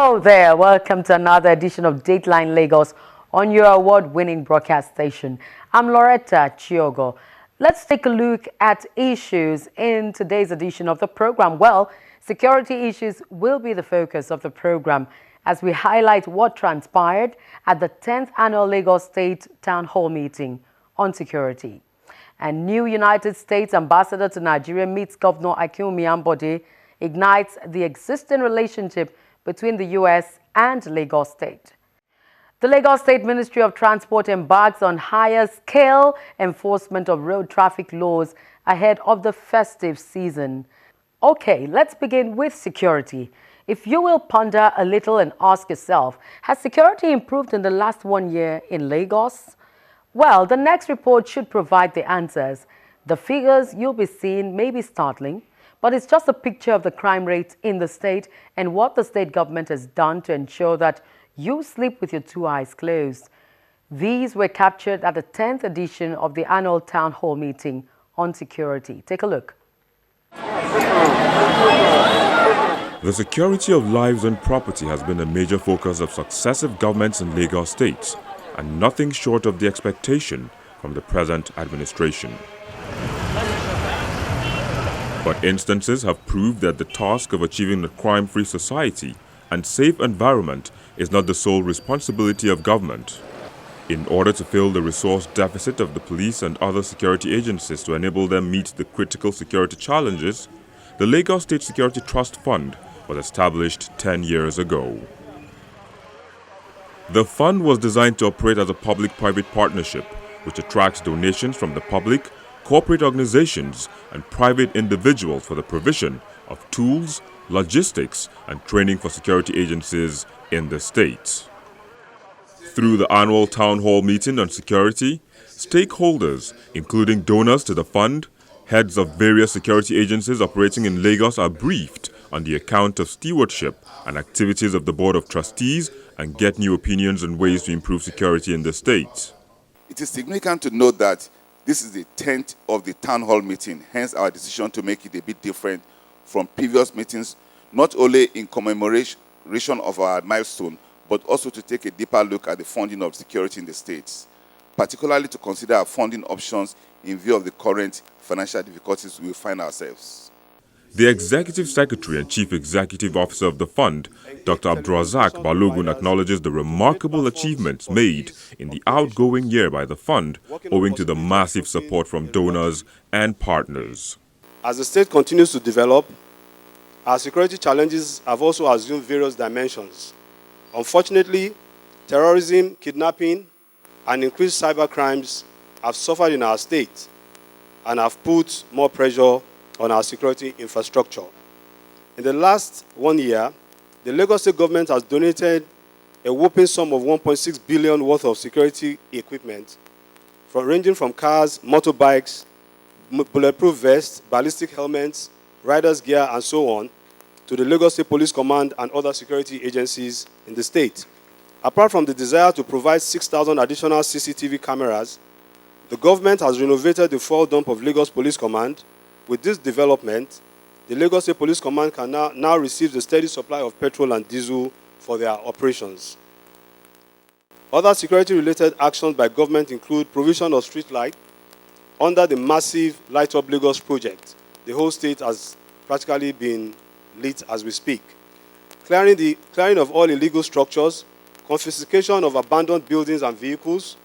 Hello there, welcome to another edition of Dateline Lagos on your award-winning broadcast station. I'm Loretta Chiogo. Let's take a look at issues in today's edition of the program. Well, security issues will be the focus of the program as we highlight what transpired at the 10th Annual Lagos State Town Hall meeting on security. And new United States Ambassador to Nigeria meets Governor Akinwumi Ambode, ignites the existing relationship between the U.S. and Lagos State. The Lagos State Ministry of Transport embarks on higher-scale enforcement of road traffic laws ahead of the festive season. Okay, let's begin with security. If you will ponder a little and ask yourself, has security improved in the last 1 year in Lagos? Well, the next report should provide the answers. The figures you'll be seeing may be startling, but it's just a picture of the crime rate in the state and what the state government has done to ensure that you sleep with your two eyes closed. These were captured at the 10th edition of the annual town hall meeting on security. Take a look. The security of lives and property has been a major focus of successive governments in Lagos State, and nothing short of the expectation from the present administration. But instances have proved that the task of achieving a crime-free society and safe environment is not the sole responsibility of government. In order to fill the resource deficit of the police and other security agencies to enable them meet the critical security challenges, the Lagos State Security Trust Fund was established 10 years ago. The fund was designed to operate as a public-private partnership, which attracts donations from the public, corporate organizations, and private individuals for the provision of tools, logistics, and training for security agencies in the state. Through the annual town hall meeting on security, stakeholders, including donors to the fund, heads of various security agencies operating in Lagos are briefed on the account of stewardship and activities of the Board of Trustees and get new opinions on ways to improve security in the state. It is significant to note that this is the 10th of the town hall meeting, hence our decision to make it a bit different from previous meetings, not only in commemoration of our milestone, but also to take a deeper look at the funding of security in the states, particularly to consider our funding options in view of the current financial difficulties we find ourselves. The Executive Secretary and Chief Executive Officer of the fund, Dr. Abdulrazak Balogun, acknowledges the remarkable achievements made in the outgoing year by the fund, owing to the massive support from donors and partners. As the state continues to develop, our security challenges have also assumed various dimensions. Unfortunately, terrorism, kidnapping, and increased cyber crimes have suffered in our state and have put more pressure on our security infrastructure. In the last 1 year, the Lagos State government has donated a whopping sum of 1.6 billion worth of security equipment, ranging from cars, motorbikes, bulletproof vests, ballistic helmets, riders' gear, and so on, to the Lagos State Police Command and other security agencies in the state. Apart from the desire to provide 6,000 additional CCTV cameras, the government has renovated the fuel dump of Lagos Police Command. With this development, the Lagos State Police Command can now receive a steady supply of petrol and diesel for their operations. Other security-related actions by government include provision of street light under the massive Light Up Lagos project. The whole state has practically been lit as we speak. Clearing of all illegal structures, confiscation of abandoned buildings and vehicles,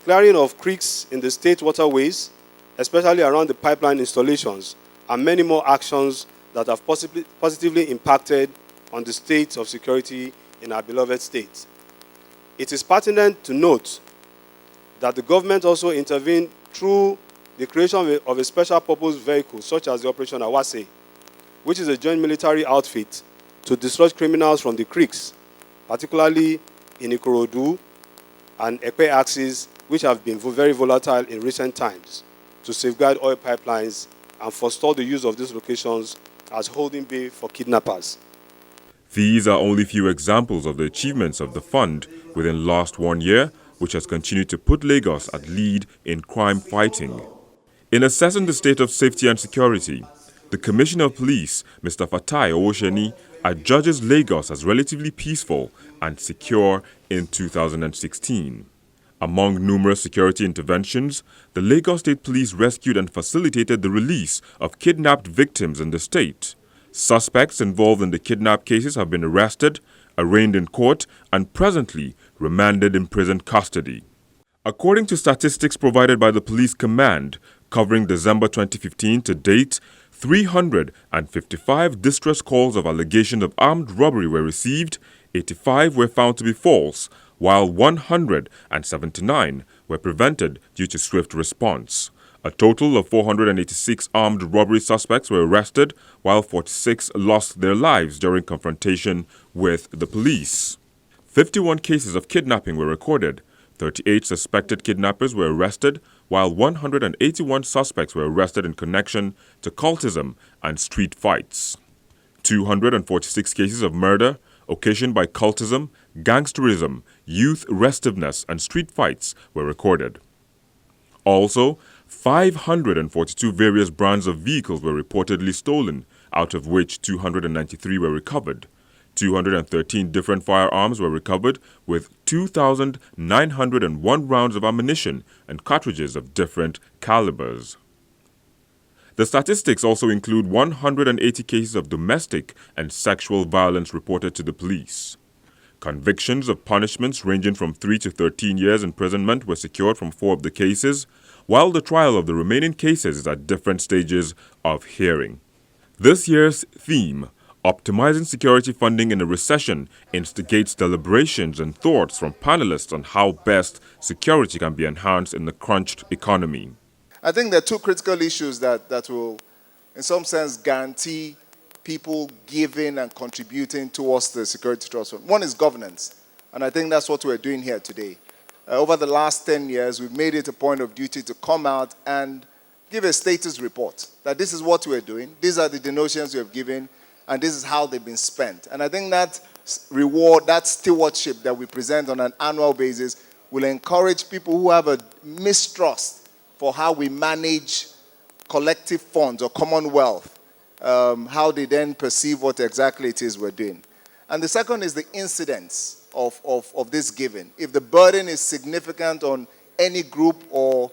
clearing of creeks in the state waterways, especially around the pipeline installations, and many more actions that have positively impacted on the state of security in our beloved state. It is pertinent to note that the government also intervened through the creation of a special purpose vehicle, such as the Operation Awase, which is a joint military outfit to dislodge criminals from the creeks, particularly in Ikorodu and Ekpe axes, which have been very volatile in recent times, to safeguard oil pipelines and forestall the use of these locations as holding bay for kidnappers. These are only few examples of the achievements of the fund within last 1 year, which has continued to put Lagos at lead in crime fighting. In assessing the state of safety and security, The Commissioner of Police, Mr. Fatai Owosheni, adjudges Lagos as relatively peaceful and secure in 2016. Among numerous security interventions, the Lagos State Police rescued and facilitated the release of kidnapped victims in the state. Suspects involved in the kidnap cases have been arrested, arraigned in court, and presently remanded in prison custody. According to statistics provided by the Police Command, covering December 2015 to date, 355 distress calls of allegations of armed robbery were received, 85 were found to be false, while 179 were prevented due to swift response. A total of 486 armed robbery suspects were arrested, while 46 lost their lives during confrontation with the police. 51 cases of kidnapping were recorded. 38 suspected kidnappers were arrested, while 181 suspects were arrested in connection to cultism and street fights. 246 cases of murder occasioned by cultism, gangsterism, youth restiveness, and street fights were recorded. Also, 542 various brands of vehicles were reportedly stolen, out of which 293 were recovered. 213 different firearms were recovered, with 2,901 rounds of ammunition and cartridges of different calibers. The statistics also include 180 cases of domestic and sexual violence reported to the police. Convictions of punishments ranging from 3 to 13 years imprisonment were secured from 4 of the cases, while the trial of the remaining cases is at different stages of hearing. This year's theme, Optimizing Security Funding in a Recession, instigates deliberations and thoughts from panelists on how best security can be enhanced in the crunched economy. I think there are 2 critical issues that will, in some sense, guarantee people giving and contributing towards the Security Trust Fund. One is governance, and I think that's what we're doing here today. Over the last 10 years, we've made it a point of duty to come out and give a status report, that this is what we're doing, these are the donations we have given, and this is how they've been spent. And I think that reward, that stewardship that we present on an annual basis will encourage people who have a mistrust for how we manage collective funds or commonwealth, how they then perceive what exactly it is we're doing. And the second is the incidence of this giving. If the burden is significant on any group or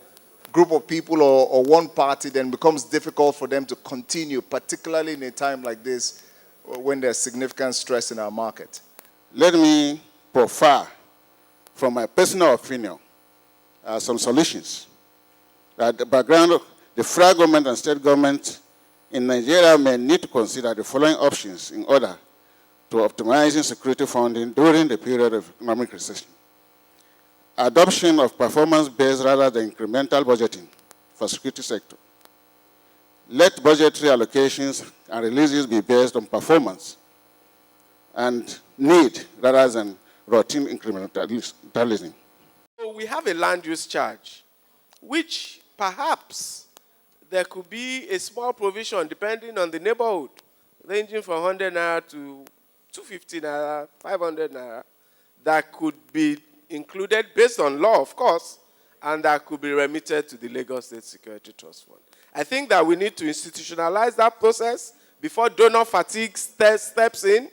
group of people or one party, then it becomes difficult for them to continue, particularly in a time like this when there's significant stress in our market. Let me proffer from my personal opinion some solutions. That the background of the federal government and state government in Nigeria may need to consider the following options in order to optimizing security funding during the period of economic recession. Adoption of performance-based rather than incremental budgeting for security sector. Let budgetary allocations and releases be based on performance and need rather than routine incrementalism. So we have a land use charge, which perhaps there could be a small provision depending on the neighborhood, ranging from 100 naira to 250 naira, 500 naira, that could be included based on law, of course, and that could be remitted to the Lagos State Security Trust Fund. I think that we need to institutionalize that process before donor fatigue steps in,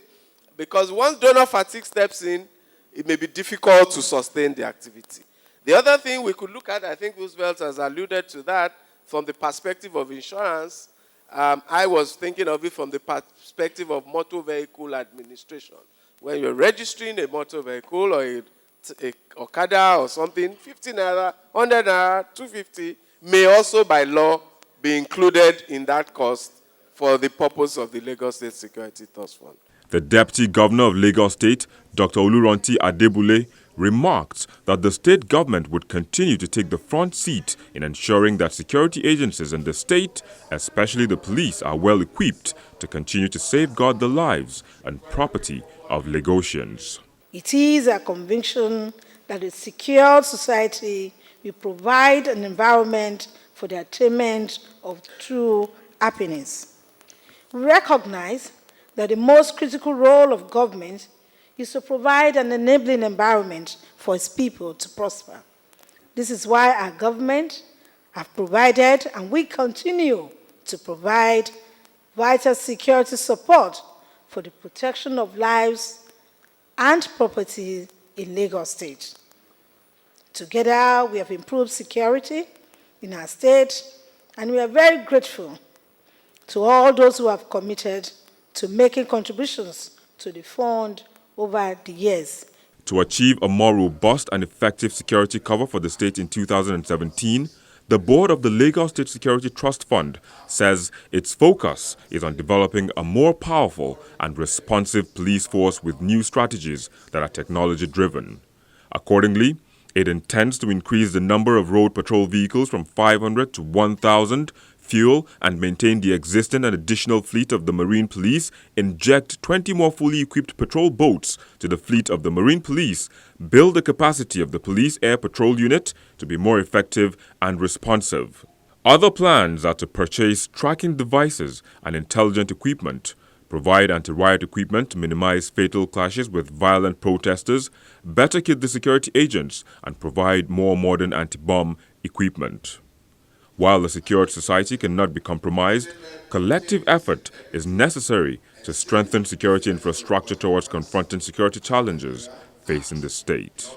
because once donor fatigue steps in, it may be difficult to sustain the activity. The other thing we could look at, I think Roosevelt has alluded to that, from the perspective of insurance. I was thinking of it from the perspective of motor vehicle administration. When you're registering a motor vehicle or a Okada or something, 50 naira, 100 naira, 250 may also by law be included in that cost for the purpose of the Lagos State Security Trust Fund. The Deputy Governor of Lagos State, Dr. Oluronti Adebule, remarked that the state government would continue to take the front seat in ensuring that security agencies in the state, especially the police, are well equipped to continue to safeguard the lives and property of Lagosians. It is a conviction that a secure society will provide an environment for the attainment of true happiness. We recognize that the most critical role of government is to provide an enabling environment for its people to prosper. This is why our government have provided and we continue to provide vital security support for the protection of lives and property in Lagos State. Together, we have improved security in our state, and we are very grateful to all those who have committed to making contributions to the fund over the years. To achieve a more robust and effective security cover for the state in 2017, the board of the Lagos State Security Trust Fund says its focus is on developing a more powerful and responsive police force with new strategies that are technology-driven. Accordingly, it intends to increase the number of road patrol vehicles from 500 to 1,000, fuel and maintain the existing and additional fleet of the Marine Police, inject 20 more fully equipped patrol boats to the fleet of the Marine Police, build the capacity of the Police Air Patrol Unit to be more effective and responsive. Other plans are to purchase tracking devices and intelligent equipment, provide anti-riot equipment to minimize fatal clashes with violent protesters, better kit the security agents, and provide more modern anti-bomb equipment. While the secured society cannot be compromised, collective effort is necessary to strengthen security infrastructure towards confronting security challenges facing the state.